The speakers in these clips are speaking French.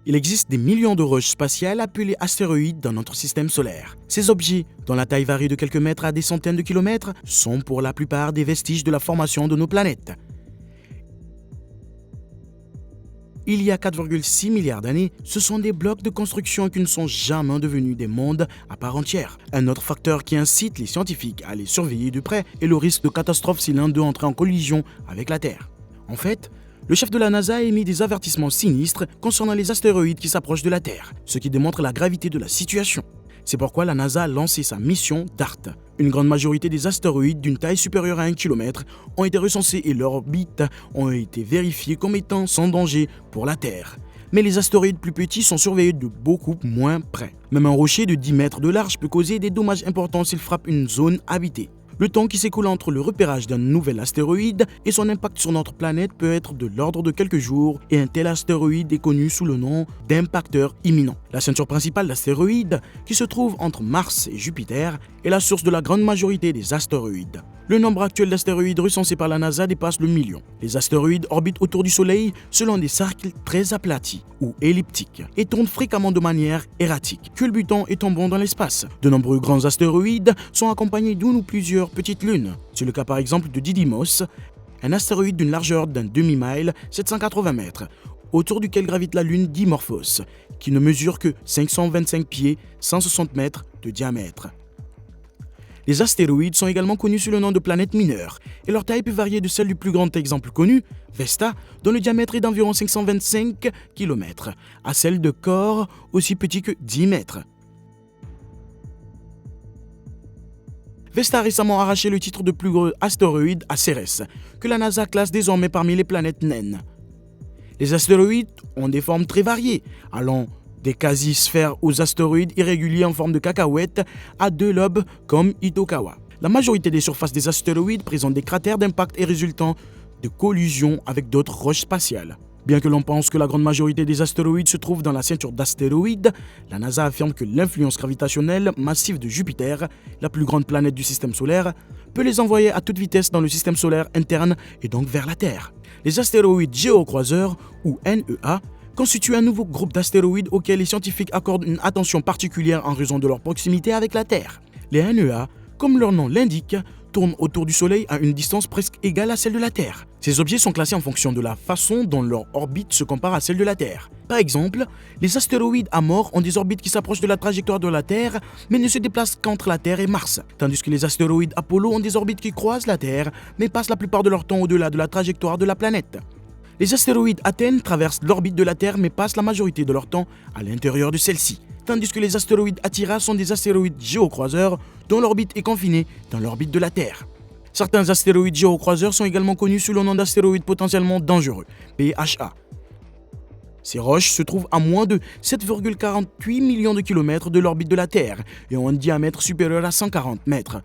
Il existe des millions de roches spatiales appelées astéroïdes dans notre système solaire. Ces objets, dont la taille varie de quelques mètres à des centaines de kilomètres, sont pour la plupart des vestiges de la formation de nos planètes. Il y a 4,6 milliards d'années, ce sont des blocs de construction qui ne sont jamais devenus des mondes à part entière. Un autre facteur qui incite les scientifiques à les surveiller de près est le risque de catastrophe si l'un d'eux entrait en collision avec la Terre. En fait, le chef de la NASA a émis des avertissements sinistres concernant les astéroïdes qui s'approchent de la Terre, ce qui démontre la gravité de la situation. C'est pourquoi la NASA a lancé sa mission DART. Une grande majorité des astéroïdes d'une taille supérieure à 1 km ont été recensés et leurs orbites ont été vérifiées comme étant sans danger pour la Terre. Mais les astéroïdes plus petits sont surveillés de beaucoup moins près. Même un rocher de 10 mètres de large peut causer des dommages importants s'il frappe une zone habitée. Le temps qui s'écoule entre le repérage d'un nouvel astéroïde et son impact sur notre planète peut être de l'ordre de quelques jours et un tel astéroïde est connu sous le nom d'impacteur imminent. La ceinture principale d'astéroïdes, qui se trouve entre Mars et Jupiter, est la source de la grande majorité des astéroïdes. Le nombre actuel d'astéroïdes recensés par la NASA dépasse le million. Les astéroïdes orbitent autour du Soleil selon des cercles très aplatis ou elliptiques et tournent fréquemment de manière erratique, culbutant et tombant dans l'espace. De nombreux grands astéroïdes sont accompagnés d'une ou plusieurs petites lunes. C'est le cas par exemple de Didymos, un astéroïde d'une largeur d'un demi-mile, 780 mètres, autour duquel gravite la lune Dimorphos, qui ne mesure que 525 pieds, 160 mètres de diamètre. Les astéroïdes sont également connus sous le nom de planètes mineures, et leur taille peut varier de celle du plus grand exemple connu, Vesta, dont le diamètre est d'environ 525 km, à celle de Core, aussi petit que 10 mètres. Vesta a récemment arraché le titre de plus gros astéroïde à Cérès, que la NASA classe désormais parmi les planètes naines. Les astéroïdes ont des formes très variées, allant des quasi-sphères aux astéroïdes irréguliers en forme de cacahuète à 2 lobes comme Itokawa. La majorité des surfaces des astéroïdes présentent des cratères d'impact et résultant de collisions avec d'autres roches spatiales. Bien que l'on pense que la grande majorité des astéroïdes se trouve dans la ceinture d'astéroïdes, la NASA affirme que l'influence gravitationnelle massive de Jupiter, la plus grande planète du système solaire, peut les envoyer à toute vitesse dans le système solaire interne et donc vers la Terre. Les astéroïdes géocroiseurs, ou NEA, constituent un nouveau groupe d'astéroïdes auxquels les scientifiques accordent une attention particulière en raison de leur proximité avec la Terre. Les NEA, comme leur nom l'indique, tournent autour du Soleil à une distance presque égale à celle de la Terre. Ces objets sont classés en fonction de la façon dont leur orbite se compare à celle de la Terre. Par exemple, les astéroïdes Amor ont des orbites qui s'approchent de la trajectoire de la Terre, mais ne se déplacent qu'entre la Terre et Mars, tandis que les astéroïdes Apollo ont des orbites qui croisent la Terre, mais passent la plupart de leur temps au-delà de la trajectoire de la planète. Les astéroïdes Athènes traversent l'orbite de la Terre mais passent la majorité de leur temps à l'intérieur de celle-ci, tandis que les astéroïdes Atira sont des astéroïdes géocroiseurs dont l'orbite est confinée dans l'orbite de la Terre. Certains astéroïdes géocroiseurs sont également connus sous le nom d'astéroïdes potentiellement dangereux, PHA. Ces roches se trouvent à moins de 7,48 millions de kilomètres de l'orbite de la Terre et ont un diamètre supérieur à 140 mètres.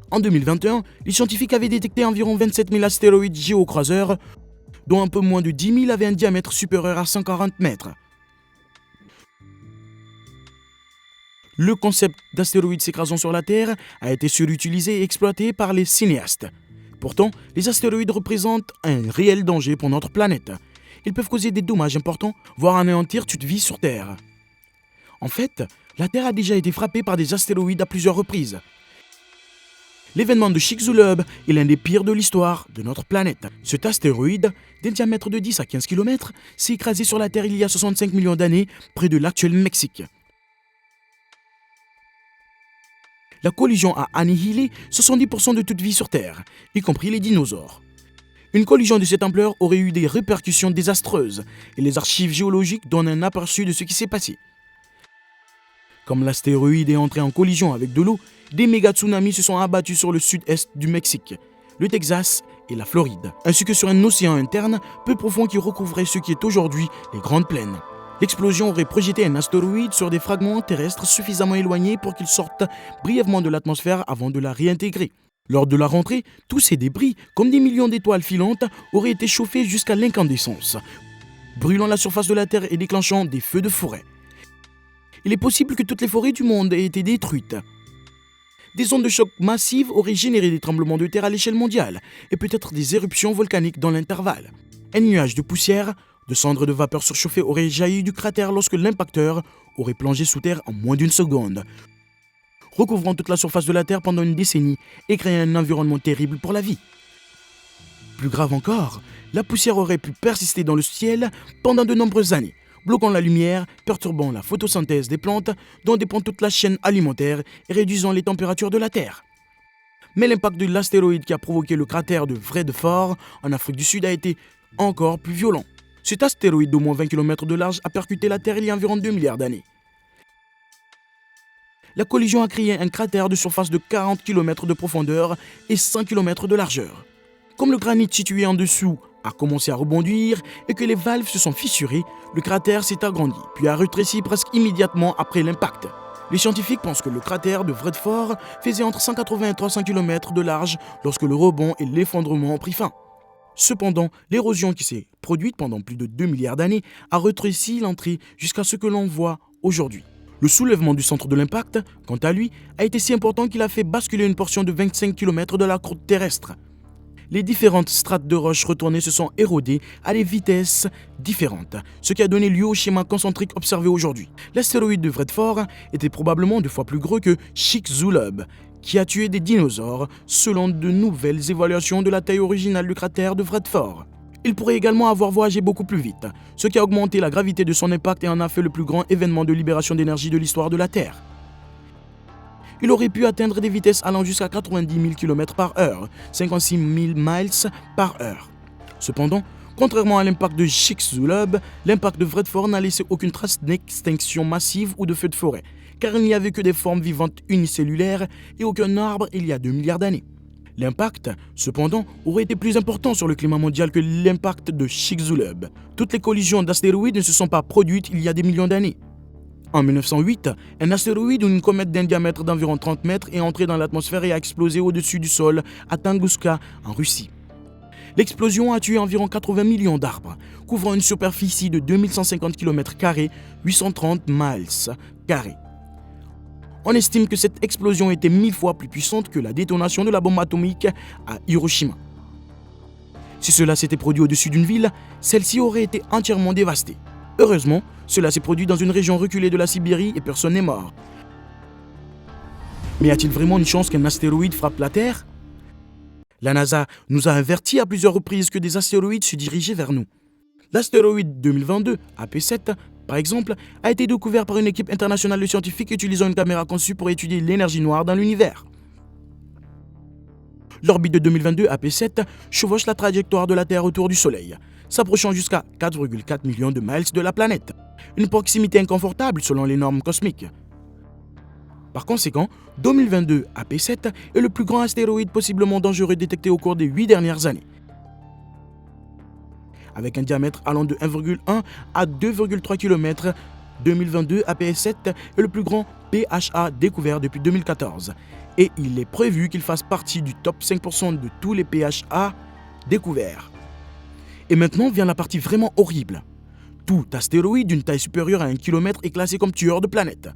En 2021, les scientifiques avaient détecté environ 27 000 astéroïdes géocroiseurs, dont un peu moins de 10 000 avaient un diamètre supérieur à 140 mètres. Le concept d'astéroïdes s'écrasant sur la Terre a été surutilisé et exploité par les cinéastes. Pourtant, les astéroïdes représentent un réel danger pour notre planète. Ils peuvent causer des dommages importants, voire anéantir toute vie sur Terre. En fait, la Terre a déjà été frappée par des astéroïdes à plusieurs reprises. L'événement de Chicxulub est l'un des pires de l'histoire de notre planète. Cet astéroïde, d'un diamètre de 10 à 15 km, s'est écrasé sur la Terre il y a 65 millions d'années, près de l'actuel Mexique. La collision a annihilé 70% de toute vie sur Terre, y compris les dinosaures. Une collision de cette ampleur aurait eu des répercussions désastreuses, et les archives géologiques donnent un aperçu de ce qui s'est passé. Comme l'astéroïde est entré en collision avec de l'eau, des méga-tsunamis se sont abattus sur le sud-est du Mexique, le Texas et la Floride, ainsi que sur un océan interne peu profond qui recouvrait ce qui est aujourd'hui les Grandes Plaines. L'explosion aurait projeté un astéroïde sur des fragments terrestres suffisamment éloignés pour qu'ils sortent brièvement de l'atmosphère avant de la réintégrer. Lors de la rentrée, tous ces débris, comme des millions d'étoiles filantes, auraient été chauffés jusqu'à l'incandescence, brûlant la surface de la Terre et déclenchant des feux de forêt. Il est possible que toutes les forêts du monde aient été détruites. Des ondes de choc massives auraient généré des tremblements de terre à l'échelle mondiale et peut-être des éruptions volcaniques dans l'intervalle. Un nuage de poussière, de cendres de vapeur surchauffées aurait jailli du cratère lorsque l'impacteur aurait plongé sous terre en moins d'une seconde, recouvrant toute la surface de la Terre pendant une décennie et créant un environnement terrible pour la vie. Plus grave encore, la poussière aurait pu persister dans le ciel pendant de nombreuses années, bloquant la lumière, perturbant la photosynthèse des plantes dont dépend toute la chaîne alimentaire et réduisant les températures de la Terre. Mais l'impact de l'astéroïde qui a provoqué le cratère de Vredefort en Afrique du Sud a été encore plus violent. Cet astéroïde d'au moins 20 km de large a percuté la Terre il y a environ 2 milliards d'années. La collision a créé un cratère de surface de 40 km de profondeur et 100 km de largeur. Comme le granit situé en dessous a commencé à rebondir et que les valves se sont fissurées, le cratère s'est agrandi, puis a rétréci presque immédiatement après l'impact. Les scientifiques pensent que le cratère de Vredefort faisait entre 180 et 300 km de large lorsque le rebond et l'effondrement ont pris fin. Cependant, l'érosion qui s'est produite pendant plus de 2 milliards d'années a rétréci l'entrée jusqu'à ce que l'on voit aujourd'hui. Le soulèvement du centre de l'impact, quant à lui, a été si important qu'il a fait basculer une portion de 25 km de la croûte terrestre. Les différentes strates de roches retournées se sont érodées à des vitesses différentes, ce qui a donné lieu au schéma concentrique observé aujourd'hui. L'astéroïde de Vredefort était probablement 2 fois plus gros que Chicxulub, qui a tué des dinosaures, selon de nouvelles évaluations de la taille originale du cratère de Vredefort. Il pourrait également avoir voyagé beaucoup plus vite, ce qui a augmenté la gravité de son impact et en a fait le plus grand événement de libération d'énergie de l'histoire de la Terre. Il aurait pu atteindre des vitesses allant jusqu'à 90 000 km/h, 56 000 miles par heure. Cependant, contrairement à l'impact de Chicxulub, l'impact de Vredefort n'a laissé aucune trace d'extinction massive ou de feu de forêt, car il n'y avait que des formes vivantes unicellulaires et aucun arbre il y a 2 milliards d'années. L'impact, cependant, aurait été plus important sur le climat mondial que l'impact de Chicxulub. Toutes les collisions d'astéroïdes ne se sont pas produites il y a des millions d'années. En 1908, un astéroïde ou une comète d'un diamètre d'environ 30 mètres est entré dans l'atmosphère et a explosé au-dessus du sol à Tunguska, en Russie. L'explosion a tué environ 80 millions d'arbres, couvrant une superficie de 2150 km², 830 miles carrés. On estime que cette explosion était 1000 fois plus puissante que la détonation de la bombe atomique à Hiroshima. Si cela s'était produit au-dessus d'une ville, celle-ci aurait été entièrement dévastée. Heureusement, cela s'est produit dans une région reculée de la Sibérie et personne n'est mort. Mais y a-t-il vraiment une chance qu'un astéroïde frappe la Terre ? La NASA nous a avertis à plusieurs reprises que des astéroïdes se dirigeaient vers nous. L'astéroïde 2022, AP7, par exemple, a été découvert par une équipe internationale de scientifiques utilisant une caméra conçue pour étudier l'énergie noire dans l'univers. L'orbite de 2022 AP7 chevauche la trajectoire de la Terre autour du Soleil, s'approchant jusqu'à 4,4 millions de miles de la planète. Une proximité inconfortable selon les normes cosmiques. Par conséquent, 2022 AP7 est le plus grand astéroïde possiblement dangereux détecté au cours des 8 dernières années. Avec un diamètre allant de 1,1 à 2,3 km, 2022 AP7 est le plus grand PHA découvert depuis 2014. Et il est prévu qu'il fasse partie du top 5% de tous les PHA découverts. Et maintenant vient la partie vraiment horrible. Tout astéroïde d'une taille supérieure à 1 km est classé comme tueur de planètes.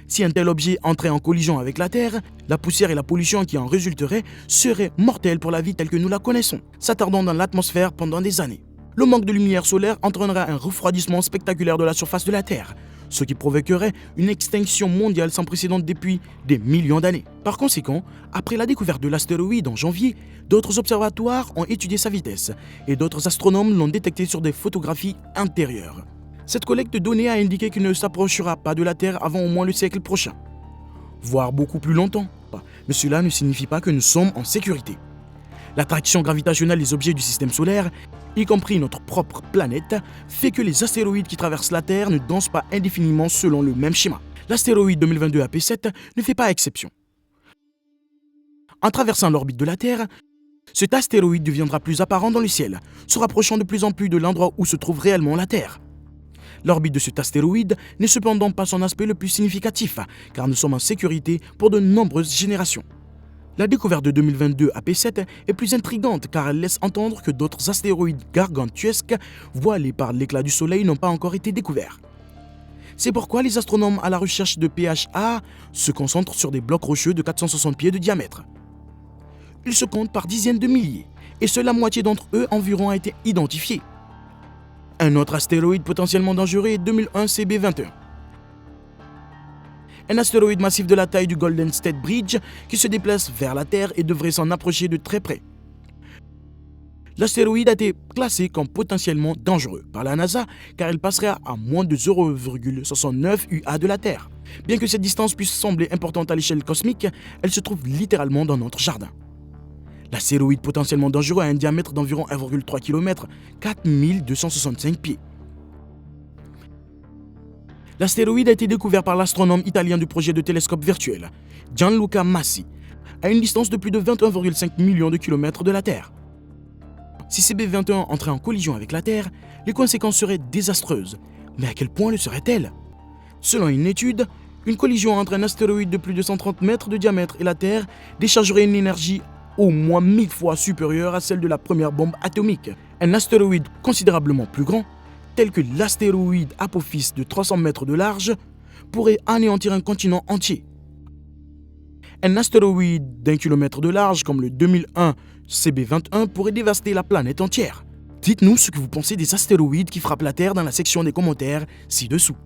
Si un tel objet entrait en collision avec la Terre, la poussière et la pollution qui en résulteraient seraient mortelles pour la vie telle que nous la connaissons, s'attardant dans l'atmosphère pendant des années. Le manque de lumière solaire entraînera un refroidissement spectaculaire de la surface de la Terre, ce qui provoquerait une extinction mondiale sans précédent depuis des millions d'années. Par conséquent, après la découverte de l'astéroïde en janvier, d'autres observatoires ont étudié sa vitesse et d'autres astronomes l'ont détecté sur des photographies intérieures. Cette collecte de données a indiqué qu'il ne s'approchera pas de la Terre avant au moins le siècle prochain, voire beaucoup plus longtemps. Mais cela ne signifie pas que nous sommes en sécurité. L'attraction gravitationnelle des objets du système solaire, y compris notre propre planète, fait que les astéroïdes qui traversent la Terre ne dansent pas indéfiniment selon le même schéma. L'astéroïde 2022 AP7 ne fait pas exception. En traversant l'orbite de la Terre, cet astéroïde deviendra plus apparent dans le ciel, se rapprochant de plus en plus de l'endroit où se trouve réellement la Terre. L'orbite de cet astéroïde n'est cependant pas son aspect le plus significatif, car nous sommes en sécurité pour de nombreuses générations. La découverte de 2022 AP7 est plus intrigante car elle laisse entendre que d'autres astéroïdes gargantuesques, voilés par l'éclat du Soleil, n'ont pas encore été découverts. C'est pourquoi les astronomes à la recherche de PHA se concentrent sur des blocs rocheux de 460 pieds de diamètre. Ils se comptent par dizaines de milliers et seule la moitié d'entre eux environ a été identifiée. Un autre astéroïde potentiellement dangereux est 2001 CB21. Un astéroïde massif de la taille du Golden State Bridge qui se déplace vers la Terre et devrait s'en approcher de très près. L'astéroïde a été classé comme potentiellement dangereux par la NASA car il passerait à moins de 0,69 UA de la Terre. Bien que cette distance puisse sembler importante à l'échelle cosmique, elle se trouve littéralement dans notre jardin. L'astéroïde potentiellement dangereux a un diamètre d'environ 1,3 km, 4265 pieds. L'astéroïde a été découvert par l'astronome italien du projet de télescope virtuel, Gianluca Massi, à une distance de plus de 21,5 millions de kilomètres de la Terre. Si CB21 entrait en collision avec la Terre, les conséquences seraient désastreuses. Mais à quel point le seraient-elles? Selon une étude, une collision entre un astéroïde de plus de 130 mètres de diamètre et la Terre déchargerait une énergie au moins 1000 fois supérieure à celle de la première bombe atomique. Un astéroïde considérablement plus grand, tel que l'astéroïde Apophis de 300 mètres de large, pourrait anéantir un continent entier. Un astéroïde d'1 km de large comme le 2001 CB21 pourrait dévaster la planète entière. Dites-nous ce que vous pensez des astéroïdes qui frappent la Terre dans la section des commentaires ci-dessous.